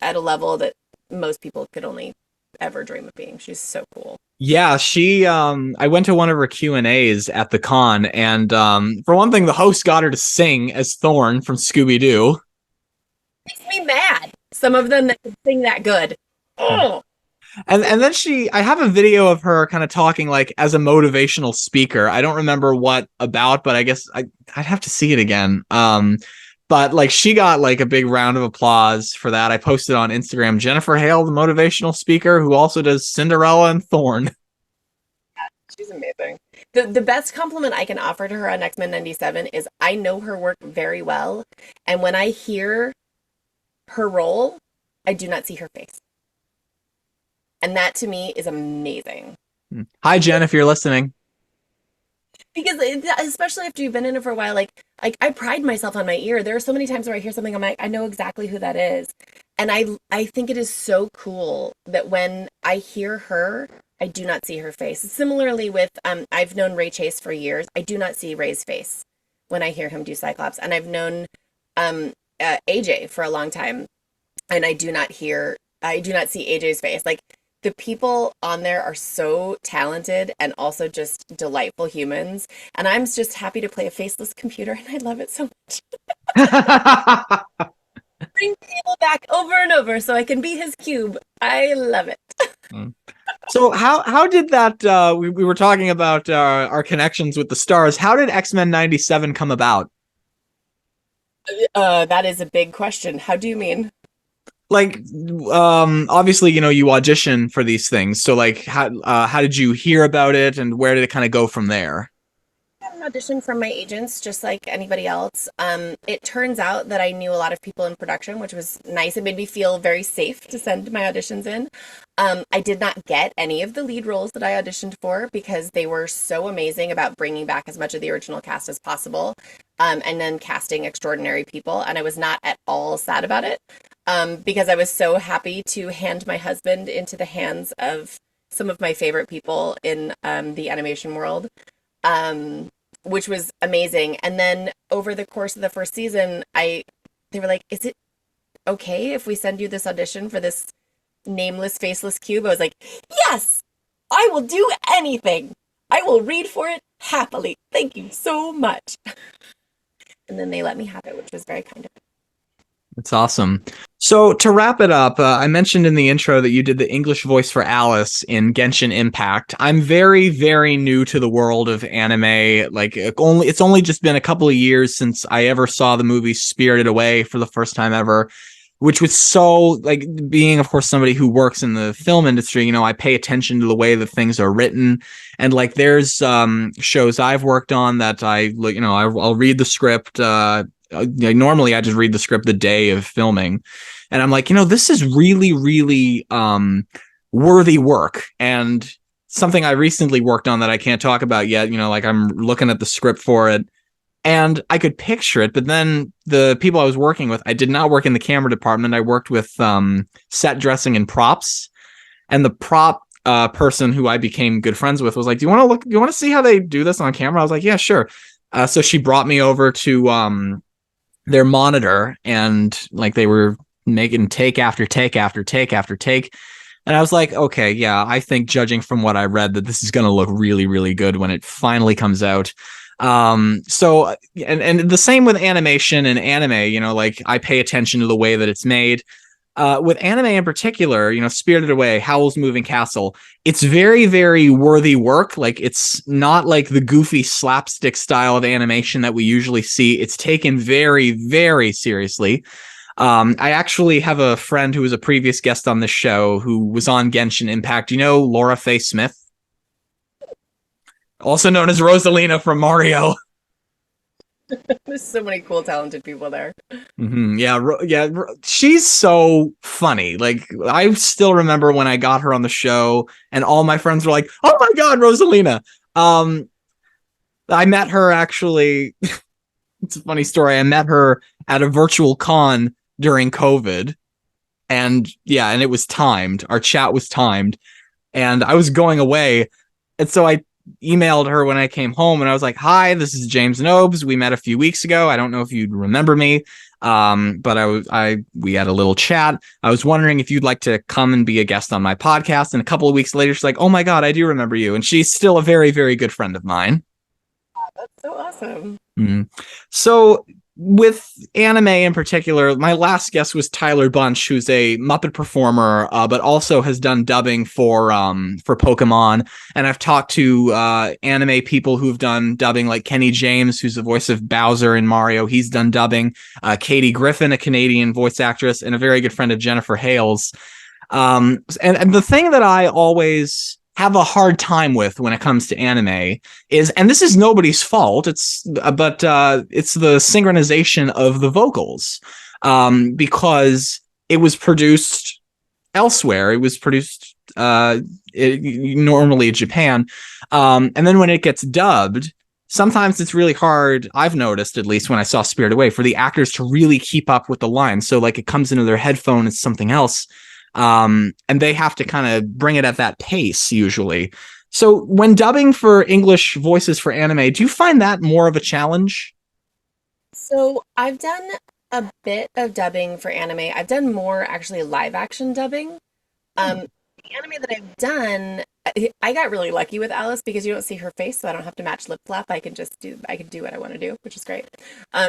at a level that most people could only ever dream of being. She's so cool. Yeah, I went to one of her Q&As at the con, and for one thing, the host got her to sing as Thorn from Scooby Doo. Makes me mad. Some of them that can sing that good. Oh. And then I have a video of her kind of talking like as a motivational speaker. I don't remember what about, but I guess I'd have to see it again. But like she got like a big round of applause for that. I posted on Instagram, Jennifer Hale, the motivational speaker who also does Cinderella and Thorn. She's amazing. The best compliment I can offer to her on X-Men 97 is I know her work very well. And when I hear her role, I do not see her face. And that to me is amazing. Hi, Jen, if you're listening. Because especially after you've been in it for a while, like I pride myself on my ear. There are so many times where I hear something, I'm like, I know exactly who that is. And I think it is so cool that when I hear her, I do not see her face. Similarly with, I've known Ray Chase for years. I do not see Ray's face when I hear him do Cyclops. And I've known AJ for a long time. And I do not see AJ's face. Like, the people on there are so talented and also just delightful humans. And I'm just happy to play a faceless computer, and I love it so much. Bring people back over and over so I can be his cube. I love it. So how did that, we were talking about our connections with the stars. How did X-Men 97 come about? That is a big question. How do you mean? Like, obviously, you audition for these things. So like, how did you hear about it, and where did it kind of go from there? I had an audition from my agents, just like anybody else. It turns out that I knew a lot of people in production, which was nice. It made me feel very safe to send my auditions in. I did not get any of the lead roles that I auditioned for because they were so amazing about bringing back as much of the original cast as possible, and then casting extraordinary people. And I was not at all sad about it. Because I was so happy to hand my husband into the hands of some of my favorite people in the animation world. which was amazing. And then over the course of the first season, they were like, "Is it okay if we send you this audition for this nameless, faceless cube?" I was like, "Yes, I will do anything. I will read for it happily. Thank you so much." And then they let me have it, which was very kind of them. It's awesome. So to wrap it up, I mentioned in the intro that you did the English voice for Alice in Genshin Impact. I'm very, very new to the world of anime. Like it's only just been a couple of years since I ever saw the movie Spirited Away for the first time ever, which was so like being, of course, somebody who works in the film industry. You know, I pay attention to the way that things are written, and like there's shows I've worked on that I'll read the script. Normally I just read the script the day of filming, and I'm like, this is really, really worthy work. And something I recently worked on that I can't talk about yet, like I'm looking at the script for it and I could picture it, but then the people I was working with, I did not work in the camera department. I worked with set dressing and props, and the prop person who I became good friends with was like, do you want to see how they do this on camera? I was like, yeah, sure. So she brought me over to their monitor, and like they were making take after take after take after take. And I was like, okay, yeah, I think judging from what I read that this is going to look really, really good when it finally comes out. So and the same with animation and anime, like I pay attention to the way that it's made. With anime in particular, Spirited Away, Howl's Moving Castle, it's very, very worthy work. Like it's not like the goofy slapstick style of animation that we usually see. It's taken very, very seriously. I actually have a friend who was a previous guest on this show who was on Genshin Impact. Laura Faye Smith? Also known as Rosalina from Mario. There's so many cool, talented people there. Mm-hmm. Yeah. She's so funny. Like I still remember when I got her on the show, and all my friends were like, "Oh my God, Rosalina!" I met her actually. It's a funny story. I met her at a virtual con during COVID, and it was timed. Our chat was timed, and I was going away, and so I emailed her when I came home, and I was like, "Hi, this is James Nobes. We met a few weeks ago. I don't know if you'd remember me, but we had a little chat. I was wondering if you'd like to come and be a guest on my podcast." And a couple of weeks later, she's like, "Oh my God, I do remember you," and she's still a very, very good friend of mine. That's so awesome. Mm-hmm. So with anime in particular, my last guest was Tyler Bunch, who's a Muppet performer, but also has done dubbing for Pokemon. And I've talked to anime people who've done dubbing, like Kenny James, who's the voice of Bowser in Mario. He's done dubbing. Katie Griffin, a Canadian voice actress, and a very good friend of Jennifer Hale's. And the thing that I always have a hard time with when it comes to anime is, and this is nobody's fault, it's the synchronization of the vocals, because it was produced elsewhere. It was produced normally in Japan, and then when it gets dubbed, sometimes it's really hard, I've noticed, at least when I saw Spirited Away, for the actors to really keep up with the lines. So like it comes into their headphone, it's something else. And they have to kind of bring it at that pace usually. So when dubbing for English voices for anime, do you find that more of a challenge? So I've done a bit of dubbing for anime. I've done more actually live action dubbing. The anime that I've done, I got really lucky with Alice because you don't see her face, so I don't have to match lip flap. I can do what I want to do, which is great.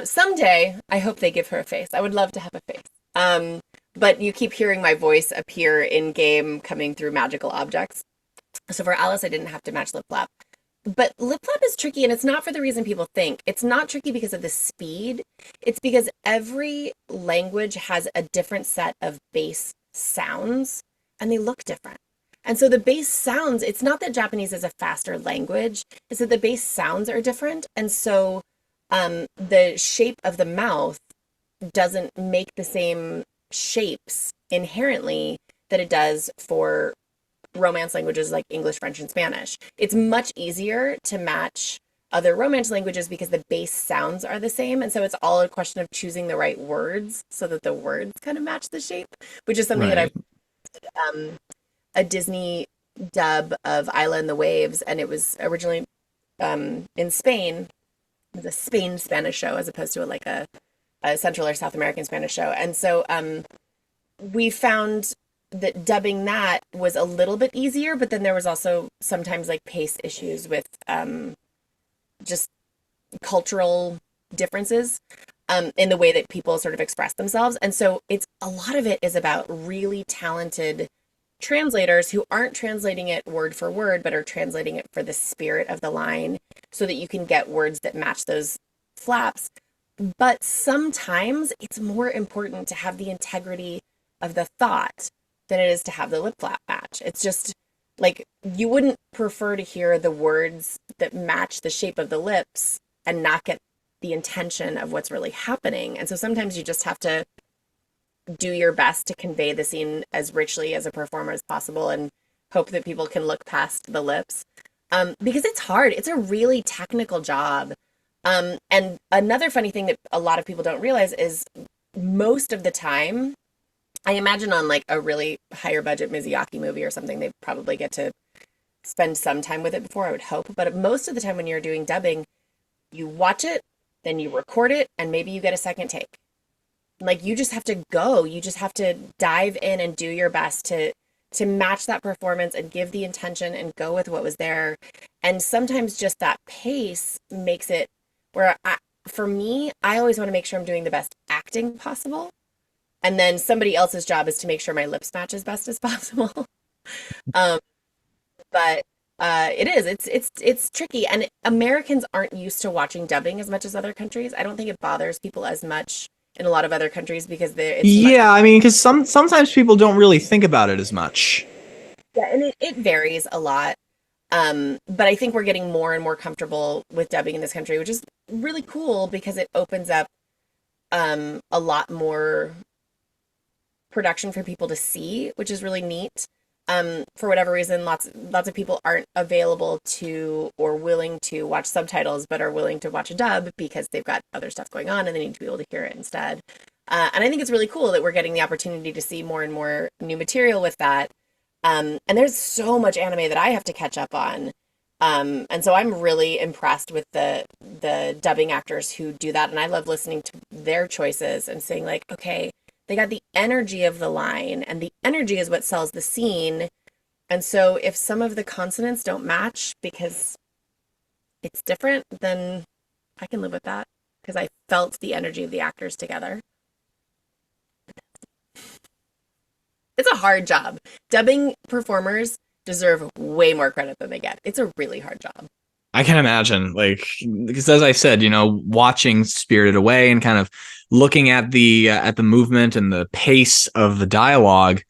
Someday, I hope they give her a face. I would love to have a face. But you keep hearing my voice appear in game coming through magical objects. So for Alice, I didn't have to match lip flap. But lip flap is tricky, and it's not for the reason people think. It's not tricky because of the speed. It's because every language has a different set of base sounds, and they look different. And so the base sounds, it's not that Japanese is a faster language, it's that the base sounds are different. And so the shape of the mouth doesn't make the same shapes inherently that it does for romance languages like English, French, and Spanish. It's much easier to match other romance languages because the base sounds are the same. And so it's all a question of choosing the right words so that the words kind of match the shape, which is something that I've a Disney dub of Isla and the Waves, and it was originally in Spain, it's a Spain Spanish show as opposed to a Central or South American Spanish show. And so we found that dubbing that was a little bit easier, but then there was also sometimes like pace issues with just cultural differences in the way that people sort of express themselves. And so it's a lot of it is about really talented translators who aren't translating it word for word, but are translating it for the spirit of the line so that you can get words that match those flaps. But sometimes it's more important to have the integrity of the thought than it is to have the lip flap match. It's just like you wouldn't prefer to hear the words that match the shape of the lips and not get the intention of what's really happening. And so sometimes you just have to do your best to convey the scene as richly as a performer as possible and hope that people can look past the lips. Because it's hard. It's a really technical job. And another funny thing that a lot of people don't realize is most of the time, I imagine on like a really higher budget Miyazaki movie or something, they probably get to spend some time with it before, I would hope. But most of the time when you're doing dubbing, you watch it, then you record it, and maybe you get a second take. Like you just have to go. You just have to dive in and do your best to match that performance and give the intention and go with what was there. And sometimes just that pace makes it where for me, I always want to make sure I'm doing the best acting possible. And then somebody else's job is to make sure my lips match as best as possible. But it's tricky, and Americans aren't used to watching dubbing as much as other countries. I don't think it bothers people as much in a lot of other countries because I mean, because sometimes people don't really think about it as much. Yeah, and it varies a lot. But I think we're getting more and more comfortable with dubbing in this country, which is really cool because it opens up a lot more production for people to see, which is really neat. For whatever reason, lots of people aren't available to or willing to watch subtitles, but are willing to watch a dub because they've got other stuff going on and they need to be able to hear it instead. And I think it's really cool that we're getting the opportunity to see more and more new material with that. And there's so much anime that I have to catch up on. And so I'm really impressed with the dubbing actors who do that. And I love listening to their choices and saying like, okay, they got the energy of the line, and the energy is what sells the scene. And so if some of the consonants don't match because it's different, then I can live with that because I felt the energy of the actors together. It's a hard job. Dubbing performers deserve way more credit than they get. It's a really hard job. I can imagine, like, because as I said, watching Spirited Away and kind of looking at the movement and the pace of the dialogue,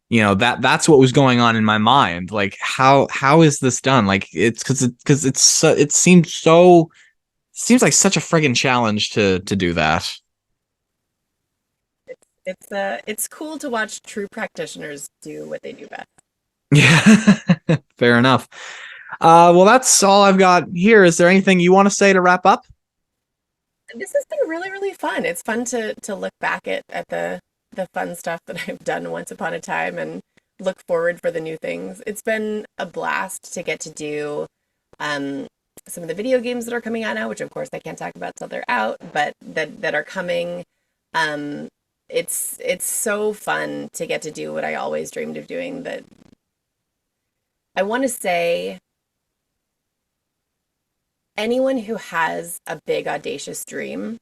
that's what was going on in my mind. Like, how is this done? Like, it's because it seems like such a friggin' challenge to do that. It's cool to watch true practitioners do what they do best. Yeah, fair enough. Well, that's all I've got here. Is there anything you want to say to wrap up? This has been really, really fun. It's fun to look back at the fun stuff that I've done once upon a time and look forward for the new things. It's been a blast to get to do some of the video games that are coming out now, which of course I can't talk about till they're out, but that are coming. It's so fun to get to do what I always dreamed of doing. That I want to say, anyone who has a big audacious dream,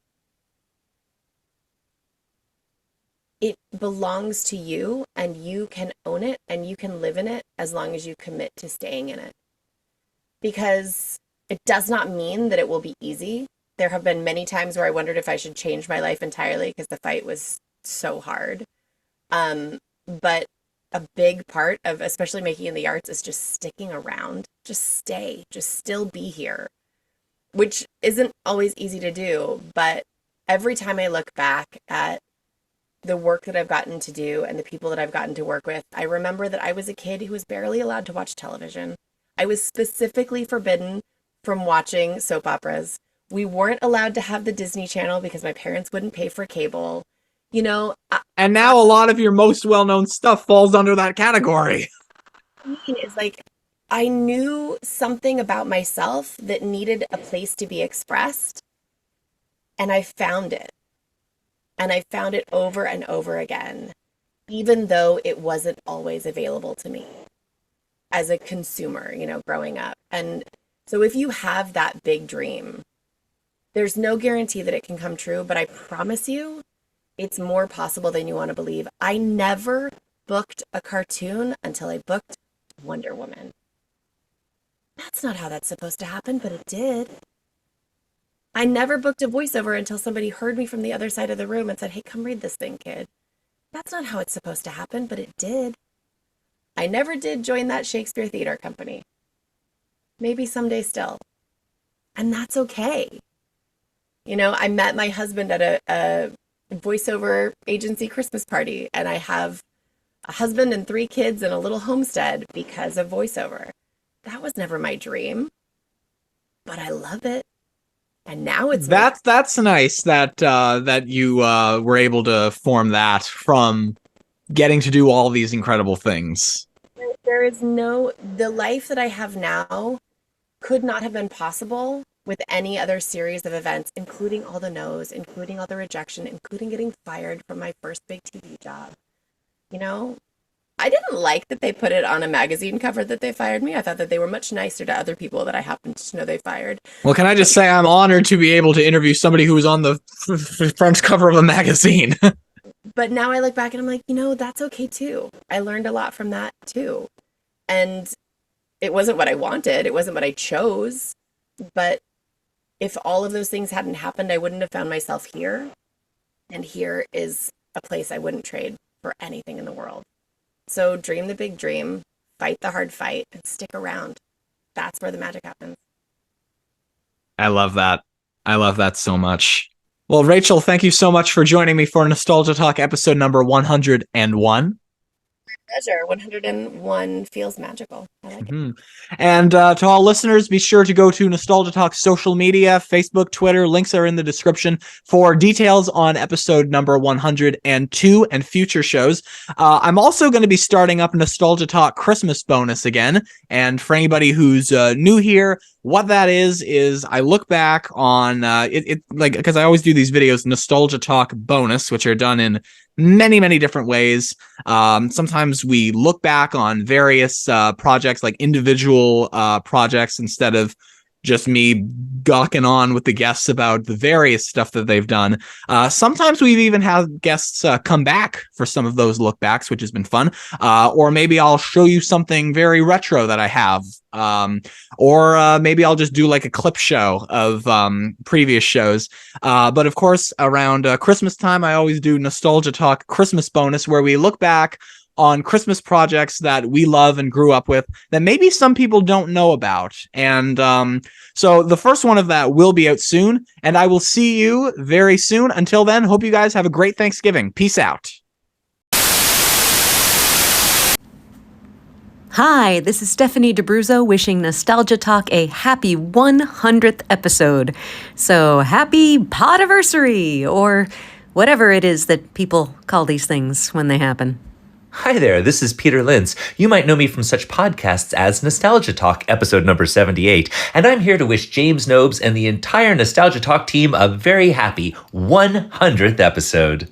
it belongs to you and you can own it and you can live in it as long as you commit to staying in it. Because it does not mean that it will be easy. There have been many times where I wondered if I should change my life entirely because the fight was so hard. But a big part of especially making in the arts is just sticking around. Just stay. Just still be here. Which isn't always easy to do, but every time I look back at the work that I've gotten to do and the people that I've gotten to work with, I remember that I was a kid who was barely allowed to watch television. I was specifically forbidden from watching soap operas. We weren't allowed to have the Disney Channel because my parents wouldn't pay for cable. And now a lot of your most well-known stuff falls under that category. It's like, I knew something about myself that needed a place to be expressed. And I found it. And I found it over and over again, even though it wasn't always available to me as a consumer, growing up. And so if you have that big dream, there's no guarantee that it can come true, but I promise you, it's more possible than you want to believe. I never booked a cartoon until I booked Wonder Woman. That's not how that's supposed to happen, but it did. I never booked a voiceover until somebody heard me from the other side of the room and said, hey, come read this thing, kid. That's not how it's supposed to happen, but it did. I never did join that Shakespeare theater company. Maybe someday still. And that's okay. I met my husband at a voiceover agency Christmas party, and I have a husband and 3 kids and a little homestead because of voiceover. That was never my dream, but I love it. And now it's that's nice that you were able to form that from getting to do all these incredible things. There is the life that I have now could not have been possible with any other series of events, including all the no's, including all the rejection, including getting fired from my first big TV job. I didn't like that they put it on a magazine cover that they fired me. I thought that they were much nicer to other people that I happened to know they fired. Well, can I just say I'm honored to be able to interview somebody who was on the front cover of a magazine. But now I look back and I'm like, that's okay too. I learned a lot from that too. And it wasn't what I wanted. It wasn't what I chose. But if all of those things hadn't happened, I wouldn't have found myself here. And here is a place I wouldn't trade for anything in the world. So dream the big dream, fight the hard fight, and stick around. That's where the magic happens. I love that. I love that so much. Well, Rachel, thank you so much for joining me for Nostalgia Talk episode number 101. Pleasure. 101 feels magical. I like it. And to all listeners, be sure to go to Nostalgia Talk's social media, Facebook, Twitter. Links are in the description for details on episode number 102 and future shows. I'm also going to be starting up Nostalgia Talk Christmas bonus again. And for anybody who's new here, what that is I look back on because I always do these videos, Nostalgia Talk bonus, which are done in many different ways. Sometimes we look back on various projects, like individual projects, instead of just me gawking on with the guests about the various stuff that they've done. Sometimes we've even had guests come back for some of those look backs, which has been fun. Or maybe I'll show you something very retro that I have. Or maybe I'll just do like a clip show of previous shows. But of course, around Christmas time, I always do Nostalgia Talk Christmas bonus, where we look back on Christmas projects that we love and grew up with that maybe some people don't know about. And so the first one of that will be out soon, and I will see you very soon. Until then, hope you guys have a great Thanksgiving. Peace out. Hi, this is Stephanie DeBruzzo wishing Nostalgia Talk a happy 100th episode. So happy podiversary, or whatever it is that people call these things when they happen. Hi there, this is Peter Lintz. You might know me from such podcasts as Nostalgia Talk, episode number 78, and I'm here to wish James Nobes and the entire Nostalgia Talk team a very happy 100th episode.